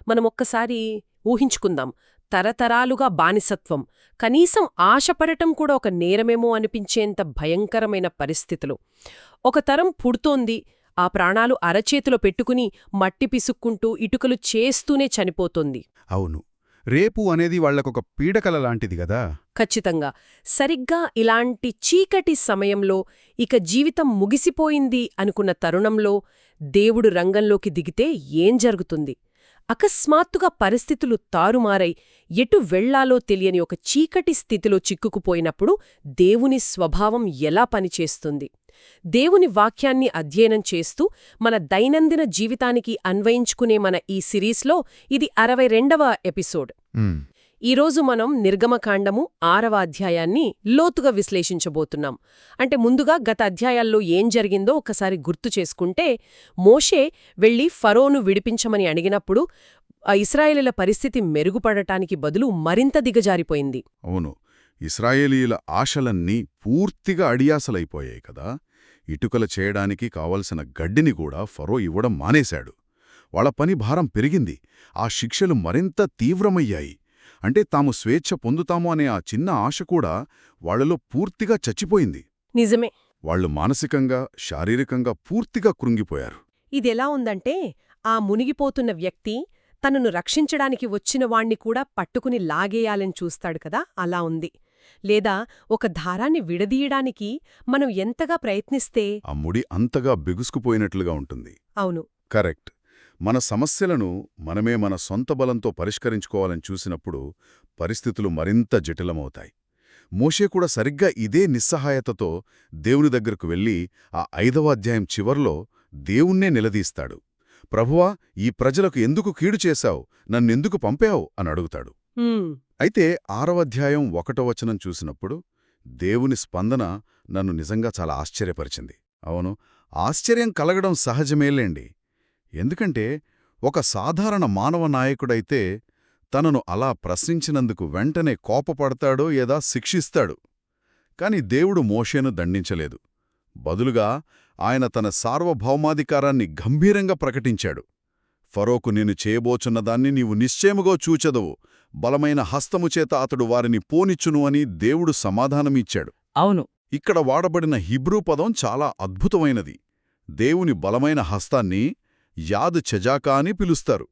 మనమొక్కసారి ఊహించుకుందాం. తరతరాలుగా బానిసత్వం, కనీసం ఆశపడటం కూడా ఒక నేరమేమో అనిపించేంత భయంకరమైన పరిస్థితులు. ఒక తరం పుడుతోంది, ఆ ప్రాణాలు అరచేతిలో పెట్టుకుని మట్టి పిసుక్కుంటూ ఇటుకలు చేస్తూనే చనిపోతోంది. అవును. రేపు అనేది వాళ్లకొక పీడకల లాంటిది గదా. ఖచ్చితంగా. సరిగ్గా ఇలాంటి చీకటి సమయంలో, ఇక జీవితం ముగిసిపోయింది అనుకున్న తరుణంలో దేవుడు రంగంలోకి దిగితే ఏం జరుగుతుంది? అకస్మాత్తుగా పరిస్థితులు తారుమారై ఎటు వెళ్లాలో తెలియని ఒక చీకటి స్థితిలో చిక్కుకుపోయినప్పుడు దేవుని స్వభావం ఎలా పనిచేస్తుంది? దేవుని వాక్యాన్ని అధ్యయనం చేస్తూ మన దైనందిన జీవితానికి అన్వయించుకునే మన ఈ సిరీస్లో ఇది 62వ ఎపిసోడ్. ఈరోజు మనం నిర్గమకాండము 6వ అధ్యాయాన్ని లోతుగా విశ్లేషించబోతున్నాం. అంటే ముందుగా గత అధ్యాయాల్లో ఏం జరిగిందో ఒకసారి గుర్తు చేసుకుంటే, మోషే వెళ్లి ఫరోను విడిపించమని అడిగినప్పుడు ఇశ్రాయేలీల పరిస్థితి మెరుగుపడటానికి బదులు మరింత దిగజారిపోయింది. అవును. ఇశ్రాయేలీల ఆశలన్నీ పూర్తిగా అడియాసలైపోయాయి కదా. ఇటుకలు చేయడానికి కావలసిన గడ్డిని కూడా ఫరో ఇవ్వడం మానేశాడు. వాళ్ల పని భారం పెరిగింది. ఆ శిక్షలు మరింత తీవ్రమయ్యాయి. అంటే తాము స్వేచ్ఛ పొందుతాము అనే ఆ చిన్న ఆశ కూడా వాళ్లలో పూర్తిగా చచ్చిపోయింది. నిజమే. వాళ్లు మానసికంగా, శారీరకంగా పూర్తిగా కృంగిపోయారు. ఇదెలా ఉందంటే, ఆ మునిగిపోతున్న వ్యక్తి తనను రక్షించడానికి వచ్చిన వాణ్ణి కూడా పట్టుకుని లాగేయాలని చూస్తాడు కదా, అలా ఉంది. లేదా ఒక దారాన్ని విడదీయడానికి మనం ఎంతగా ప్రయత్నిస్తే ఆ ముడి అంతగా బిగుసుకుపోయినట్లుగా ఉంటుంది. అవును, కరెక్ట్. మన సమస్యలను మనమే మన సొంత బలంతో పరిష్కరించుకోవాలని చూసినప్పుడు పరిస్థితులు మరింత జటిలమవుతాయి. మోషే కూడా సరిగ్గా ఇదే నిస్సహాయతతో దేవుని దగ్గరకు వెళ్లి ఆ 5వ అధ్యాయం చివర్లో దేవుణ్ణే నిలదీస్తాడు. ప్రభువా, ఈ ప్రజలకు ఎందుకు కీడు చేశావు, నన్నెందుకు పంపావు అని అడుగుతాడు. అయితే 6వ అధ్యాయం 1వ వచనం చూసినప్పుడు దేవుని స్పందన నన్ను నిజంగా చాలా ఆశ్చర్యపరిచింది. అవును, ఆశ్చర్యం కలగడం సహజమేలేండి. ఎందుకంటే ఒక సాధారణ మానవ నాయకుడైతే తనను అలా ప్రశ్నించినందుకు వెంటనే కోపపడతాడో ఏదా శిక్షిస్తాడు. కాని దేవుడు మోషేను దండించలేదు. బదులుగా ఆయన తన సార్వభౌమాధికారాన్ని గంభీరంగా ప్రకటించాడు. ఫరోకు నేను చేయబోచున్నదాన్ని నీవు నిశ్చయముగా చూచెదవు, బలమైన హస్తముచేత అతడు వారిని పోనిచ్చును అని దేవుడు సమాధానమిచ్చాడు. అవును. ఇక్కడ వాడబడిన హిబ్రూ పదం చాలా అద్భుతమైనది. దేవుని బలమైన హస్తాన్ని యాద్ చజాకా అని పిలుస్తారు.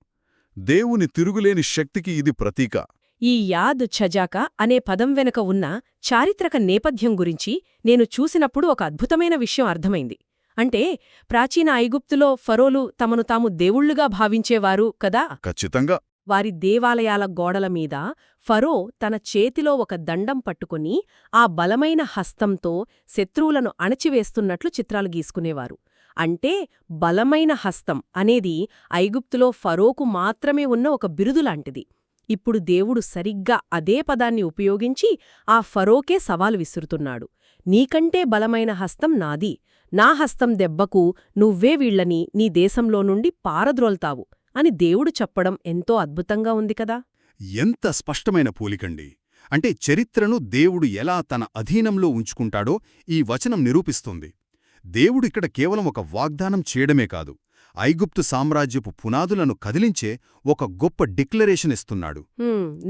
దేవుని తిరుగులేని శక్తికి ఇది ప్రతీక. ఈ యాద్ చజాకా అనే పదం వెనుక ఉన్న చారిత్రక నేపథ్యం గురించి నేను చూసినప్పుడు ఒక అద్భుతమైన విషయం అర్థమైంది. అంటే ప్రాచీన ఐగుప్తులో ఫరోలు తమను తాము దేవుళ్లుగా భావించేవారు కదా. ఖచ్చితంగా. వారి దేవాలయాల గోడల మీద ఫరో తన చేతిలో ఒక దండం పట్టుకుని ఆ బలమైన హస్తంతో శత్రువులను అణచివేస్తున్నట్లు చిత్రాలు గీసుకునేవారు. అంటే బలమైన హస్తం అనేది ఐగుప్తులో ఫరోకు మాత్రమే ఉన్న ఒక బిరుదులాంటిది. ఇప్పుడు దేవుడు సరిగ్గా అదే పదాన్ని ఉపయోగించి ఆ ఫరోకే సవాలు విసురుతున్నాడు. నీకంటే బలమైన హస్తం నాది, నా హస్తం దెబ్బకు నువ్వే వీళ్లని నీ దేశంలో నుండి పారద్రోల్తావు అని దేవుడు చెప్పడం ఎంతో అద్భుతంగా ఉంది కదా. ఎంత స్పష్టమైన పోలికండి. అంటే చరిత్రను దేవుడు ఎలా తన అధీనంలో ఉంచుకుంటాడో ఈ వచనం నిరూపిస్తుంది. దేవుడిక్కడ కేవలం ఒక వాగ్దానం చేయడమే కాదు, ఐగుప్తు సామ్రాజ్యపు పునాదులను కదిలించే ఒక గొప్ప డిక్లరేషన్ ఇస్తున్నాడు.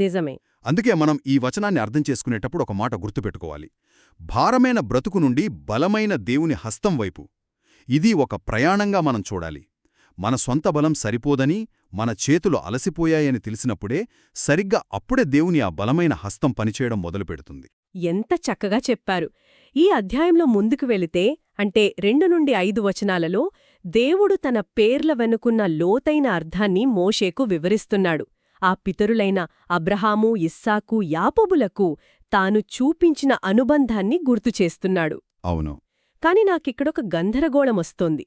నిజమే. అందుకే మనం ఈ వచనాన్ని అర్థం చేసుకునేటప్పుడు ఒక మాట గుర్తుపెట్టుకోవాలి. భారమైన బ్రతుకు నుండి బలమైన దేవుని హస్తం వైపు. ఇది ఒక ప్రయాణంగా మనం చూడాలి. మన సొంత బలం సరిపోదని, మన చేతులు అలసిపోయాయని తెలిసినప్పుడే సరిగ్గా అప్పుడే దేవుని ఆ బలమైన హస్తం పనిచేయడం మొదలుపెడుతుంది. ఎంత చక్కగా చెప్పారు. ఈ అధ్యాయంలో ముందుకు వెళితే అంటే 2 నుండి 5 వచనాలలో దేవుడు తన పేర్ల వెనుకున్న లోతైన అర్థాన్ని మోషేకు వివరిస్తున్నాడు. ఆ పితరులైన అబ్రహాము, ఇస్సాకు, యాకోబులకు తాను చూపించిన అనుబంధాన్ని గుర్తుచేస్తున్నాడు. అవును. కాని నాకిక్కడొక గందరగోళమొస్తోంది.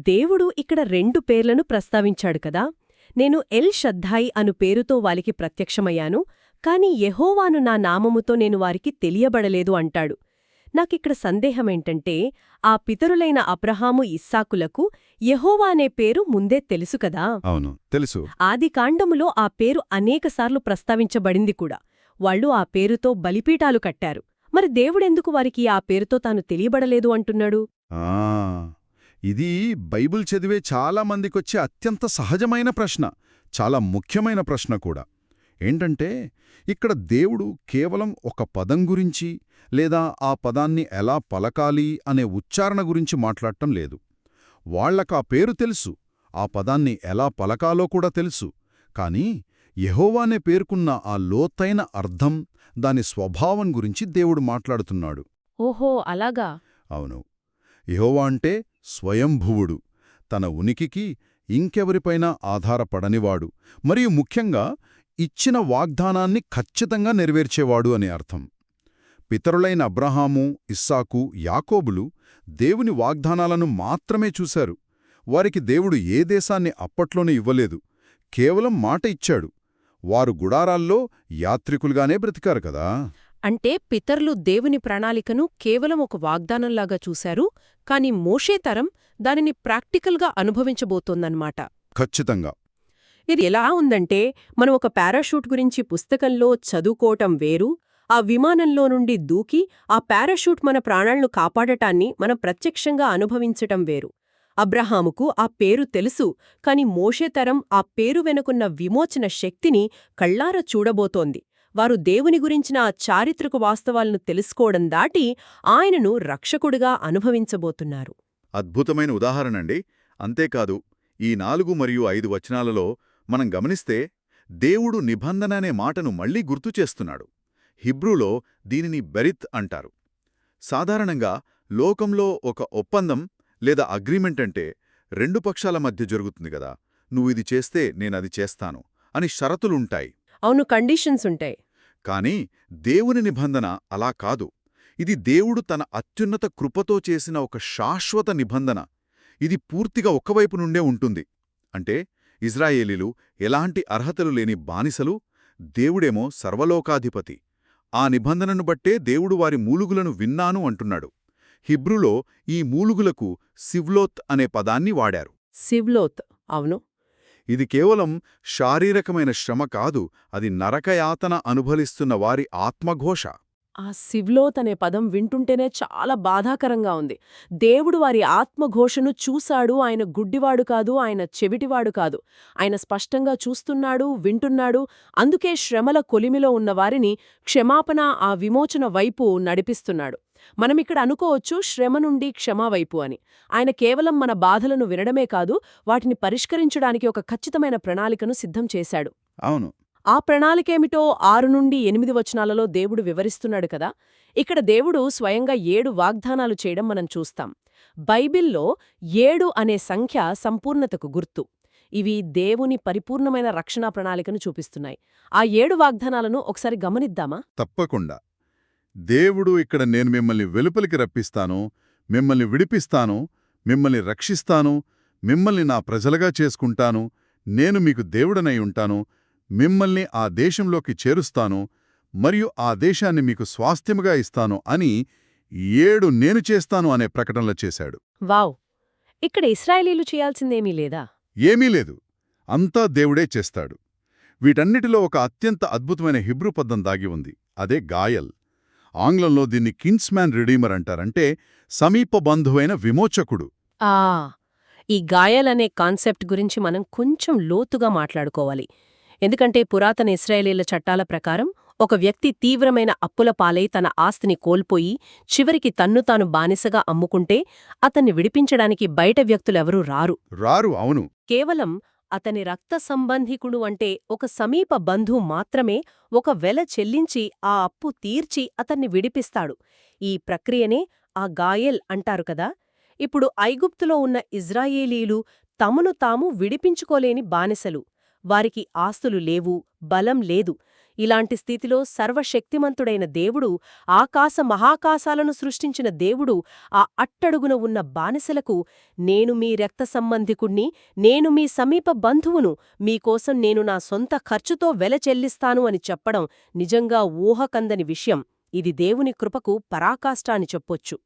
దేవుడు ఇక్కడ 2 పేర్లను ప్రస్తావించాడు కదా. నేను ఎల్ షద్దాయి అను పేరుతో వారికి ప్రత్యక్షమయ్యాను, కాని యెహోవాను నా నామముతో నేను వారికి తెలియబడలేదు అంటాడు. నాకిక్కడ సందేహమేంటంటే, ఆ పితరులైన అబ్రహాము, ఇస్సాకులకు యెహోవా అనే పేరు ముందే తెలుసు కదా. అవును, తెలుసు. ఆదికాండములో ఆ పేరు అనేకసార్లు ప్రస్తావించబడింది కూడా. వాళ్లు ఆ పేరుతో బలిపీఠాలు కట్టారు. మరి దేవుడెందుకు వారికి ఆ పేరుతో తాను తెలియబడలేదు అంటున్నాడు? ఇది బైబిల్ చదివే చాలామందికొచ్చే అత్యంత సహజమైన ప్రశ్న. చాలా ముఖ్యమైన ప్రశ్న కూడా. ఏంటంటే ఇక్కడ దేవుడు కేవలం ఒక పదం గురించి లేదా ఆ పదాన్ని ఎలా పలకాలి అనే ఉచ్చారణ గురించి మాట్లాడటం లేదు. వాళ్లకా పేరు తెలుసు, ఆ పదాన్ని ఎలా పలకాలో కూడా తెలుసు. కానీ యెహోవానే పేర్కొన్న ఆ లోతైన అర్థం, దాని స్వభావం గురించి దేవుడు మాట్లాడుతున్నాడు. ఓహో అలాగా. అవును. యెహోవా అంటే స్వయంభువుడు, తన ఉనికికి ఇంకెవరిపైనా ఆధారపడనివాడు, మరియు ముఖ్యంగా ఇచ్చిన వాగ్దానాన్ని ఖచ్చితంగా నెరవేర్చేవాడు అనే అర్థం. పితరులైన అబ్రహాము, ఇస్సాకు, యాకోబులు దేవుని వాగ్దానాలను మాత్రమే చూశారు. వారికి దేవుడు ఏ దేశాన్ని అప్పట్లోనే ఇవ్వలేదు, కేవలం మాట ఇచ్చాడు. వారు గుడారాల్లో యాత్రికులుగానే బ్రతికారు కదా. అంటే పితరులు దేవుని ప్రణాళికను కేవలం ఒక వాగ్దానంలాగా చూశారు, కాని మోషే తరం దానిని ప్రాక్టికల్గా అనుభవించబోతోందన్నమాట. ఖచ్చితంగా. ఇది ఎలా ఉందంటే, మనం ఒక పారాషూట్ గురించి పుస్తకంలో చదువుకోవటం వేరు, ఆ విమానంలో నుండి దూకి ఆ పారాషూట్ మన ప్రాణాలను కాపాడటాన్ని మనం ప్రత్యక్షంగా అనుభవించటం వేరు. అబ్రహాముకు ఆ పేరు తెలుసు, కాని మోషే తరం ఆ పేరు వెనుకున్న విమోచన శక్తిని కళ్ళారా చూడబోతోంది. వారు దేవుని గురించిన ఆ చారిత్రక వాస్తవాలను తెలుసుకోవడం దాటి ఆయనను రక్షకుడిగా అనుభవించబోతున్నారు. అద్భుతమైన ఉదాహరణండి. అంతేకాదు, ఈ 4 మరియు 5 వచనాలలో మనం గమనిస్తే దేవుడు నిబంధన అనే మాటను మళ్లీ గుర్తుచేస్తున్నాడు. హిబ్రూలో దీనిని బెరిత్ అంటారు. సాధారణంగా లోకంలో ఒక ఒప్పందం లేదా అగ్రిమెంట్ అంటే 2 పక్షాల మధ్య జరుగుతుంది గదా. నువ్విది చేస్తే నేనది చేస్తాను అని షరతులుంటాయి. అవును, కండిషన్స్ ఉంటాయి. కాని దేవుని నిబంధన అలా కాదు. ఇది దేవుడు తన అత్యున్నత కృపతో చేసిన ఒక శాశ్వత నిబంధన. ఇది పూర్తిగా ఒక్కవైపు నుండే ఉంటుంది. అంటే ఇజ్రాయేలీలు ఎలాంటి అర్హతలు లేని బానిసలు, దేవుడేమో సర్వలోకాధిపతి. ఆ నిబంధనను బట్టే దేవుడు వారి మూలుగులను విన్నాను అంటున్నాడు. హిబ్రూలో ఈ మూలుగులకు సివ్లోత్ అనే పదాన్ని వాడారు. సివ్లోత్, అవును. ఇది కేవలం శారీరకమైన శ్రమ కాదు, అది నరకయాతన అనుభవిస్తున్న వారి ఆత్మఘోష. ఆ సివ్లోత్ అనే పదం వింటుంటేనే చాలా బాధాకరంగా ఉంది. దేవుడు వారి ఆత్మఘోషను చూశాడు. ఆయన గుడ్డివాడు కాదు, ఆయన చెవిటివాడు కాదు. ఆయన స్పష్టంగా చూస్తున్నాడు, వింటున్నాడు. అందుకే శ్రమల కొలిమిలో ఉన్న వారిని క్షమాపణ, ఆ విమోచన వైపు నడిపిస్తున్నాడు. మనమిక్కడ అనుకోవచ్చు శ్రమ నుండి క్షమా వైపు అని. ఆయన కేవలం మన బాధలను వినడమే కాదు, వాటిని పరిష్కరించడానికి ఒక ఖచ్చితమైన ప్రణాళికను సిద్ధం చేశాడు. అవును. ఆ ప్రణాళికేమిటో 6 నుండి 8 వచనాలలో దేవుడు వివరిస్తున్నాడు కదా. ఇక్కడ దేవుడు స్వయంగా 7 వాగ్దానాలు చేయడం మనం చూస్తాం. బైబిల్లో 7 అనే సంఖ్య సంపూర్ణతకు గుర్తు. ఇవి దేవుని పరిపూర్ణమైన రక్షణా ప్రణాళికను చూపిస్తున్నాయి. ఆ 7 వాగ్దానాలను ఒకసారి గమనిద్దామా? తప్పకుండా. దేవుడు ఇక్కడ నేను మిమ్మల్ని వెలుపలికి రప్పిస్తాను, మిమ్మల్ని విడిపిస్తాను, మిమ్మల్ని రక్షిస్తాను, మిమ్మల్ని నా ప్రజలుగా చేసుకుంటాను, నేను మీకు దేవుడనై ఉంటాను, మిమ్మల్ని ఆ దేశంలోకి చేరుస్తాను, మరియు ఆ దేశాన్ని మీకు స్వాస్థ్యముగా ఇస్తాను అని 7 నేను చేస్తాను అనే ప్రకటనలు చేశాడు. వావ్! ఇక్కడ ఇశ్రాయేలీలు చేయాల్సిందేమీ లేదా? ఏమీ లేదు, అంతా దేవుడే చేస్తాడు. వీటన్నిటిలో ఒక అత్యంత అద్భుతమైన హిబ్రూ పదం దాగి ఉంది. అదే గాయల్. ఆంగ్లంలో దీన్ని కిన్స్మ్యాన్ రిడీమర్ అంటారంటే సమీప బంధువైన విమోచకుడు. ఈ గాయల్ అనే కాన్సెప్ట్ గురించి మనం కొంచెం లోతుగా మాట్లాడుకోవాలి. ఎందుకంటే పురాతన ఇశ్రాయేలీల చట్టాల ప్రకారం ఒక వ్యక్తి తీవ్రమైన అప్పుల పాలై తన ఆస్తిని కోల్పోయి చివరికి తన్ను తాను బానిసగా అమ్ముకుంటే అతన్ని విడిపించడానికి బయట వ్యక్తులెవరూ రారు. అవును. కేవలం అతని రక్త సంబంధికుడు అంటే ఒక సమీప బంధువు మాత్రమే ఒక వెల చెల్లించి ఆ అప్పు తీర్చి అతన్ని విడిపిస్తాడు. ఈ ప్రక్రియనే ఆ గాయల్ అంటారు కదా. ఇప్పుడు ఐగుప్తులో ఉన్న ఇజ్రాయేలీలు తమను తాము విడిపించుకోలేని బానిసలు. వారికి ఆస్తులు లేవు, బలం లేదు. ఇలాంటి స్థితిలో సర్వశక్తిమంతుడైన దేవుడు, ఆకాశ మహాకాశాలను సృష్టించిన దేవుడు ఆ అట్టడుగున ఉన్న బానిసలకు, నేను మీ రక్త సంబంధికుణ్ణి, నేను మీ సమీప బంధువును, మీకోసం నేను నా సొంత ఖర్చుతో వెల చెల్లిస్తాను అని చెప్పడం నిజంగా ఊహకందని విషయం. ఇది దేవుని కృపకు పరాకాష్ట అని చెప్పొచ్చు.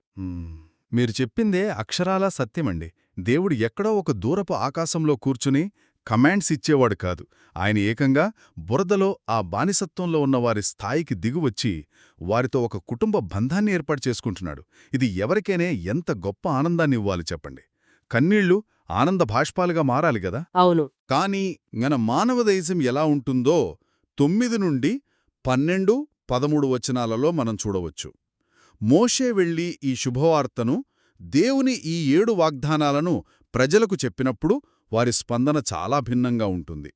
మీరు చెప్పిందే అక్షరాలా సత్యమండి. దేవుడు ఎక్కడో ఒక దూరపు ఆకాశంలో కూర్చుని కమాండ్స్ ఇచ్చేవాడు కాదు. ఆయన ఏకంగా బురదలో ఆ బానిసత్వంలో ఉన్నవారి స్థాయికి దిగువచ్చి వారితో ఒక కుటుంబ బంధాన్ని ఏర్పాటు చేసుకుంటున్నాడు. ఇది ఎవరికైనా ఎంత గొప్ప ఆనందాన్ని ఇవ్వాలి చెప్పండి. కన్నీళ్లు ఆనంద భాష్పాలుగా మారాలి గదా. అవును. కాని మన మానవదేశం ఎలా ఉంటుందో 9 నుండి 12, 13 వచనాలలో మనం చూడవచ్చు. మోషే వెళ్లి ఈ శుభవార్తను, దేవుని ఈ 7 వాగ్దానాలను ప్రజలకు చెప్పినప్పుడు వారి స్పందన చాలా భిన్నంగా ఉంటుంది.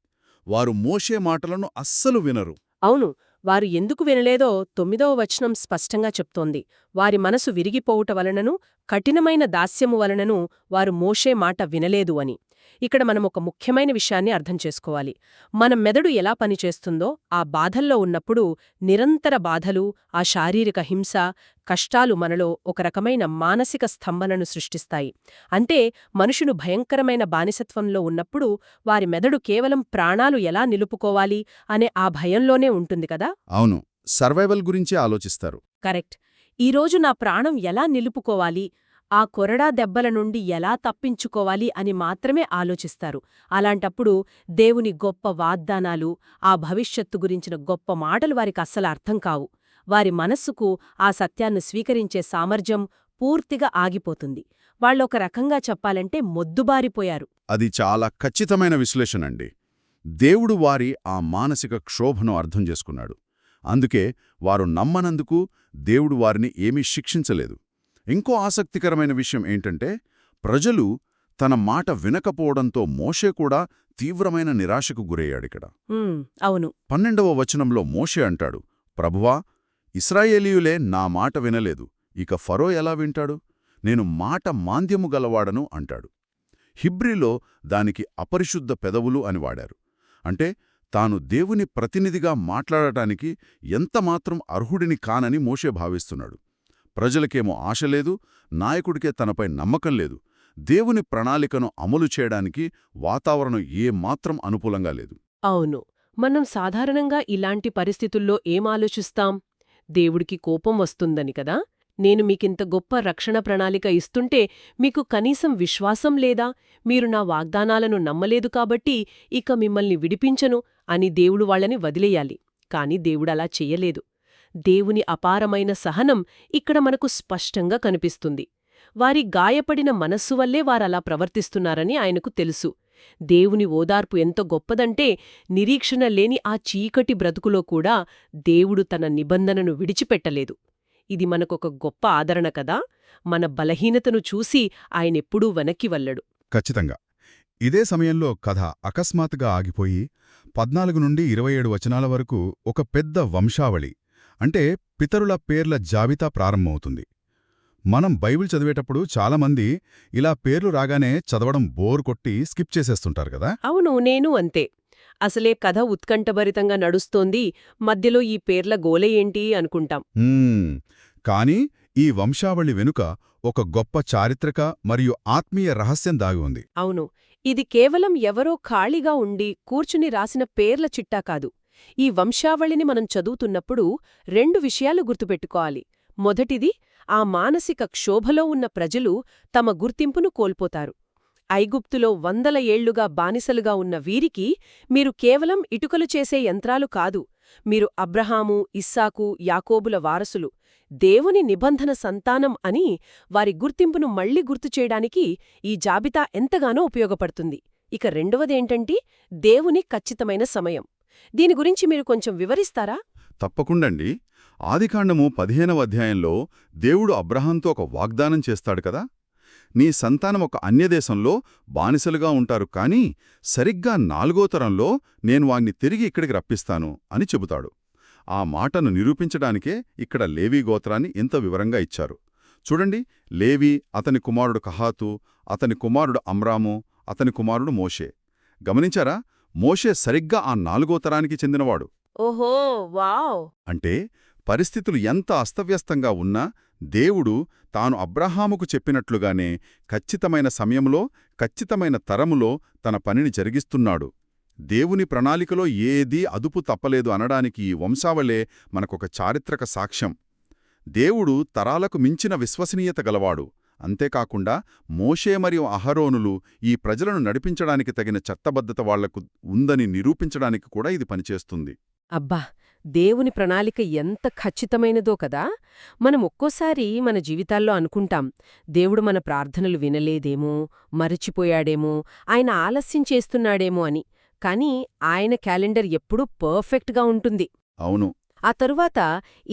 వారు మోషే మాటలను అస్సలు వినరు. అవును. వారు ఎందుకు వినలేదో 9వ వచనం స్పష్టంగా చెప్తోంది. వారి మనసు విరిగిపోవుట వలనను, కఠినమైన దాస్యము వలనను వారు మోషే మాట వినలేదు అని. ఇక్కడ మనం ఒక ముఖ్యమైన విషయాన్ని అర్థం చేసుకోవాలి. మన మెదడు ఎలా పనిచేస్తుందో, ఆ బాధల్లో ఉన్నప్పుడు నిరంతర బాధలు, ఆ శారీరక హింస, కష్టాలు మనలో ఒక రకమైన మానసిక స్తంభనను సృష్టిస్తాయి. అంటే మనుషులు భయంకరమైన బానిసత్వంలో ఉన్నప్పుడు వారి మెదడు కేవలం ప్రాణాలు ఎలా నిలుపుకోవాలి అనే ఆ భయంలోనే ఉంటుంది కదా. అవును, సర్వైవల్ గురించే ఆలోచిస్తారు. కరెక్ట్. ఈరోజు నా ప్రాణం ఎలా నిలుపుకోవాలి, ఆ కొరడా దెబ్బల నుండి ఎలా తప్పించుకోవాలి అని మాత్రమే ఆలోచిస్తారు. అలాంటప్పుడు దేవుని గొప్ప వాగ్దానాలు, ఆ భవిష్యత్తు గురించిన గొప్ప మాటలు వారికి అస్సలు అర్థం కావు. వారి మనస్సుకు ఆ సత్యాన్ని స్వీకరించే సామర్థ్యం పూర్తిగా ఆగిపోతుంది. వాళ్ళొక రకంగా చెప్పాలంటే మొద్దుబారిపోయారు. అది చాలా ఖచ్చితమైన విశ్లేషణండి. దేవుడు వారి ఆ మానసిక క్షోభను అర్థం చేసుకున్నాడు. అందుకే వారు నమ్మనందుకు దేవుడు వారిని ఏమీ శిక్షించలేదు. ఇంకో ఆసక్తికరమైన విషయం ఏంటంటే, ప్రజలు తన మాట వినకపోవడంతో మోషే కూడా తీవ్రమైన నిరాశకు గురయ్యాడిక్కడ. అవును. 12వ వచనంలో మోషే అంటాడు, ప్రభువా, ఇశ్రాయేలీయులే నా మాట వినలేదు, ఇక ఫరో ఎలా వింటాడు? నేను మాట మాంద్యము గలవాడను అంటాడు. హిబ్రీలో దానికి అపరిశుద్ధ పెదవులు అని వాడారు. అంటే తాను దేవుని ప్రతినిధిగా మాట్లాడటానికి ఎంతమాత్రం అర్హుడిని కానని మోషే భావిస్తున్నాడు. ప్రజలకేమో ఆశ లేదు, నాయకుడికే తనపై నమ్మకం లేదు. దేవుని ప్రణాళికను అమలు చేయడానికి వాతావరణం ఏమాత్రం అనుకూలంగా లేదు. అవును. మనం సాధారణంగా ఇలాంటి పరిస్థితుల్లో ఏమాలోచిస్తాం? దేవుడికి కోపం వస్తుందని కదా. నేను మీకింత గొప్ప రక్షణ ప్రణాళిక ఇస్తుంటే మీకు కనీసం విశ్వాసం లేదా? మీరు నా వాగ్దానాలను నమ్మలేదు కాబట్టి ఇక మిమ్మల్ని విడిపించను అని దేవుడు వాళ్ళని వదిలేయాలి. కాని దేవుడలా చెయ్యలేదు. దేవుని అపారమైన సహనం ఇక్కడ మనకు స్పష్టంగా కనిపిస్తుంది. వారి గాయపడిన మనస్సు వల్లే వారలా ప్రవర్తిస్తున్నారని ఆయనకు తెలుసు. దేవుని ఓదార్పు ఎంత గొప్పదంటే, నిరీక్షణ లేని ఆ చీకటి బ్రతుకులో కూడా దేవుడు తన నిబంధనను విడిచిపెట్టలేదు. ఇది మనకొక గొప్ప ఆదరణ కదా. మన బలహీనతను చూసి ఆయనెప్పుడూ వెనక్కి వల్లడు. ఖచ్చితంగా. ఇదే సమయంలో కథ అకస్మాత్తుగా ఆగిపోయి 14 నుండి 27 వచనాల వరకు ఒక పెద్ద వంశావళి, అంటే పితరుల పేర్ల జాబితా ప్రారంభమవుతుంది. మనం బైబిల్ చదివేటప్పుడు చాలామంది ఇలా పేర్లు రాగానే చదవడం బోర్ కొట్టి స్కిప్ చేసేస్తుంటారు కదా. అవును, నేను అంతే. అసలే కథ ఉత్కంఠభరితంగా నడుస్తోంది, మధ్యలో ఈ పేర్ల గోలే ఏంటి అనుకుంటాం. కానీ ఈ వంశావళి వెనుక ఒక గొప్ప చారిత్రక మరియు ఆత్మీయ రహస్యం దాగి ఉంది. అవును, ఇది కేవలం ఎవరో ఖాళీగా ఉండి కూర్చుని రాసిన పేర్ల చిట్టా కాదు. ఈ వంశావళిని మనం చదువుతున్నప్పుడు 2 విషయాలు గుర్తుపెట్టుకోవాలి. మొదటిది, ఆ మానసిక క్షోభలో ఉన్న ప్రజలు తమ గుర్తింపును కోల్పోతారు. ఐగుప్తులో 100 ఏళ్లుగా బానిసలుగా ఉన్న వీరికి మీరు కేవలం ఇటుకలు చేసే యంత్రాలు కాదు, మీరు అబ్రహాము, ఇస్సాకు, యాకోబుల వారసులు, దేవుని నిబంధన సంతానం అని వారి గుర్తింపును మళ్లీ గుర్తుచేయడానికి ఈ జాబితా ఎంతగానో ఉపయోగపడుతుంది. ఇక రెండవదేంటంటే దేవుని ఖచ్చితమైన సమయం. దీని గురించి మీరు కొంచెం వివరిస్తారా? తప్పకుండండి. ఆదికాండము 15వ అధ్యాయంలో దేవుడు అబ్రహాంతో ఒక వాగ్దానం చేస్తాడు కదా. నీ సంతానం ఒక అన్యదేశంలో బానిసలుగా ఉంటారు, కానీ సరిగ్గా 4వ తరంలో నేను వాణ్ణి తిరిగి ఇక్కడికి రప్పిస్తాను అని చెబుతాడు. ఆ మాటను నిరూపించడానికే ఇక్కడ లేవీ గోత్రాన్ని ఇంత వివరంగా ఇచ్చారు. చూడండి, లేవీ, అతని కుమారుడు కహాతు, అతని కుమారుడు అమ్రాము, అతని కుమారుడు మోషే. గమనించారా? మోషే సరిగ్గా ఆ 4వ తరానికి చెందినవాడు. ఓహో, వావ్! అంటే పరిస్థితులు ఎంత అస్తవ్యస్తంగా ఉన్నా దేవుడు తాను అబ్రహాముకు చెప్పినట్లుగానే ఖచ్చితమైన సమయంలో, ఖచ్చితమైన తరములో తన పనిని జరిగిస్తున్నాడు. దేవుని ప్రణాళికలో ఏదీ అదుపు తప్పలేదు అనడానికి ఈ వంశావళే మనకొక చారిత్రక సాక్ష్యం. దేవుడు తరాలకు మించిన విశ్వసనీయత గలవాడు. అంతేకాకుండా మోషే మరియు అహరోనులు ఈ ప్రజలను నడిపించడానికి తగిన చట్టబద్ధత వాళ్లకు ఉందని నిరూపించడానికి కూడా ఇది పనిచేస్తుంది. అబ్బా, దేవుని ప్రణాళిక ఎంత ఖచ్చితమైనదో కదా. మనం ఒక్కోసారి మన జీవితాల్లో అనుకుంటాం, దేవుడు మన ప్రార్థనలు వినలేదేమో, మరచిపోయాడేమో, ఆయన ఆలస్యం చేస్తున్నాడేమో అని. కానీ ఆయన క్యాలెండర్ ఎప్పుడూ పర్ఫెక్ట్గా ఉంటుంది. అవును. ఆ తరువాత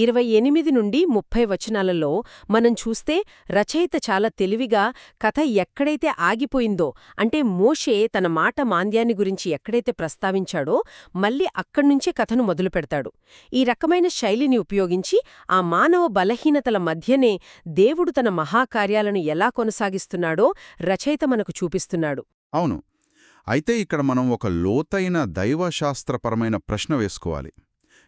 28 నుండి 30 వచనాలలో మనం చూస్తే రచయిత చాలా తెలివిగా కథ ఎక్కడైతే ఆగిపోయిందో, అంటే మోషే తన మాట మాంద్యాన్ని గురించి ఎక్కడైతే ప్రస్తావించాడో మళ్ళీ అక్కడ్నుంచే కథను మొదలుపెడతాడు. ఈ రకమైన శైలిని ఉపయోగించి ఆ మానవ బలహీనతల మధ్యనే దేవుడు తన మహాకార్యాలను ఎలా కొనసాగిస్తున్నాడో రచయిత మనకు చూపిస్తున్నాడు. అవును. అయితే ఇక్కడ మనం ఒక లోతైన దైవశాస్త్రపరమైన ప్రశ్న వేసుకోవాలి.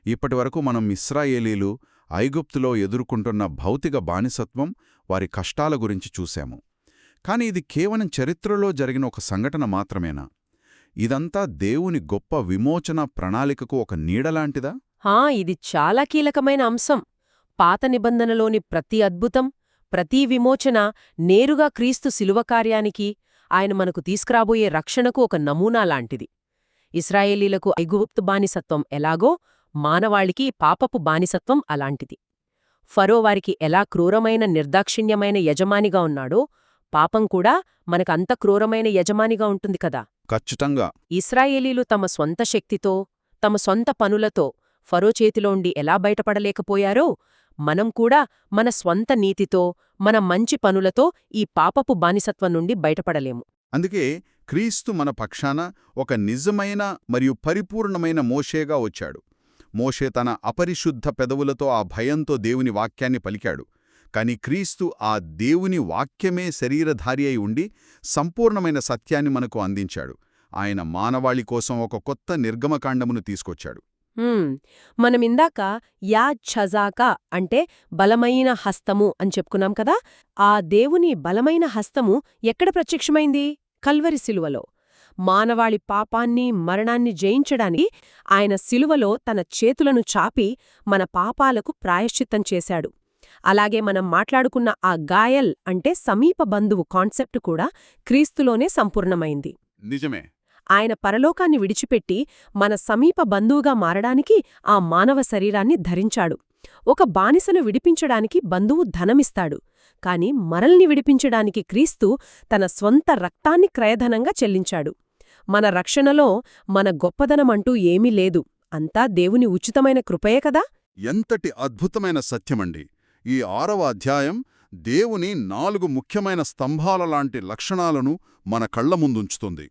ఇప్పటివరకు మనం ఇశ్రాయేలీలు ఐగుప్తులో ఎదుర్కొంటున్న భౌతిక బానిసత్వం, వారి కష్టాల గురించి చూశాము. కాని ఇది కేవలం చరిత్రలో జరిగిన ఒక సంఘటన మాత్రమేనా? ఇదంతా దేవుని గొప్ప విమోచన ప్రణాళికకు ఒక నీడలాంటిదా? ఇది చాలా కీలకమైన అంశం. పాత నిబంధనలోని ప్రతి అద్భుతం, ప్రతి విమోచన నేరుగా క్రీస్తు శిలువ కార్యానికి, ఆయన మనకు తీసుకురాబోయే రక్షణకు ఒక నమూనా లాంటిది. ఇశ్రాయేలీలకు ఐగుప్తు బానిసత్వం ఎలాగో, మానవాళికి పాపపు బానిసత్వం అలాంటిది. ఫరో వారికి ఎలా క్రూరమైన నిర్దాక్షిణ్యమైన యజమానిగా ఉన్నాడో, పాపం కూడా మనకంత క్రూరమైన యజమానిగా ఉంటుంది కదా. ఖచ్చితంగా. ఇశ్రాయేలీలు తమ స్వంత శక్తితో, తమ సొంత పనులతో ఫరో చేతిలోండి ఎలా బయటపడలేకపోయారో, మనం కూడా మన స్వంత నీతితో, మన మంచి పనులతో ఈ పాపపు బానిసత్వం నుండి బయటపడలేము. అందుకే క్రీస్తు మన పక్షాన ఒక నిజమైన మరియు పరిపూర్ణమైన మోషేగా వచ్చాడు. మోషే తన అపరిశుద్ధ పెదవులతో ఆ భయంతో దేవుని వాక్యాన్ని పలికాడు. కాని క్రీస్తు ఆ దేవుని వాక్యమే శరీరధారి అయి ఉండి సంపూర్ణమైన సత్యాన్ని మనకు అందించాడు. ఆయన మానవాళి కోసం ఒక కొత్త నిర్గమకాండమును తీసుకొచ్చాడు. మనమిందాక యాద్ ఛజాకా అంటే బలమైన హస్తము అని చెప్పుకున్నాం కదా. ఆ దేవుని బలమైన హస్తము ఎక్కడ ప్రత్యక్షమైంది? కల్వరి శిలువలో. మానవాళి పాపాన్ని, మరణాన్ని జయించడానికి ఆయన శిలువలో తన చేతులను చాపి మన పాపాలకు ప్రాయశ్చిత్తం చేశాడు. అలాగే మనం మాట్లాడుకున్న ఆ గాయల్ అంటే సమీప బంధువు కాన్సెప్ట్ కూడా క్రీస్తులోనే సంపూర్ణమైంది. నిజమే. ఆయన పరలోకాన్ని విడిచిపెట్టి మన సమీప బంధువుగా మారడానికి ఆ మానవ శరీరాన్ని ధరించాడు. ఒక బానిసను విడిపించడానికి బంధువు ధనమిస్తాడు, కాని మనల్ని విడిపించడానికి క్రీస్తు తన స్వంత రక్తాన్ని క్రయధనంగా చెల్లించాడు. మన రక్షణలో మన గొప్పదనమంటూ ఏమీ లేదు, అంతా దేవుని ఉచితమైన కృపయే కదా. ఎంతటి అద్భుతమైన సత్యమండి! ఈ 6వ అధ్యాయం దేవుని 4 ముఖ్యమైన స్తంభాలలాంటి లక్షణాలను మన కళ్ల ముందుంచుతుంది.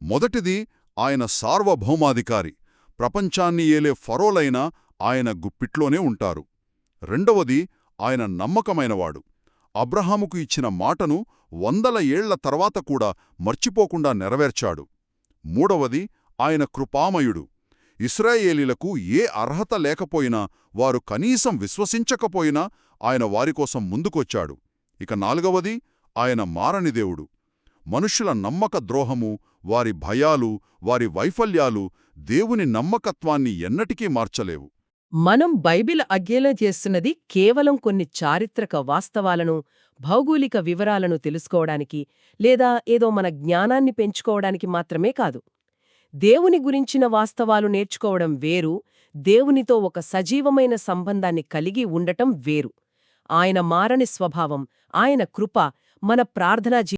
మొదటిది, ఆయన సార్వభౌమాధికారి. ప్రపంచాన్ని ఏలే ఫరోలైనా ఆయన గుప్పిట్లోనే ఉంటారు. రెండవది, ఆయన నమ్మకమైనవాడు. అబ్రహాముకు ఇచ్చిన మాటను 100 ఏళ్ల తర్వాత కూడా మర్చిపోకుండా నెరవేర్చాడు. మూడవది, ఆయన కృపామయుడు. ఇశ్రాయేలీలకు ఏ అర్హత లేకపోయినా, వారు కనీసం విశ్వసించకపోయినా ఆయన వారికోసం ముందుకొచ్చాడు. ఇక నాలుగవది, ఆయన మారని దేవుడు. మనుష్యుల నమ్మక ద్రోహము, వారి భయాలు, వారి వైఫల్యాలు దేవుని నమ్మకత్వాన్ని ఎన్నటికీ మార్చలేవు. మనం బైబిల్ అధ్యయనం చేస్తున్నది కేవలం కొన్ని చారిత్రక వాస్తవాలను, భౌగోళిక వివరాలను తెలుసుకోవడానికి లేదా ఏదో మన జ్ఞానాన్ని పెంచుకోవడానికి మాత్రమే కాదు. దేవుని గురించిన వాస్తవాలు నేర్చుకోవడం వేరు, దేవునితో ఒక సజీవమైన సంబంధాన్ని కలిగి ఉండటం వేరు. ఆయన మారని స్వభావం, ఆయన కృప మన ప్రార్థనా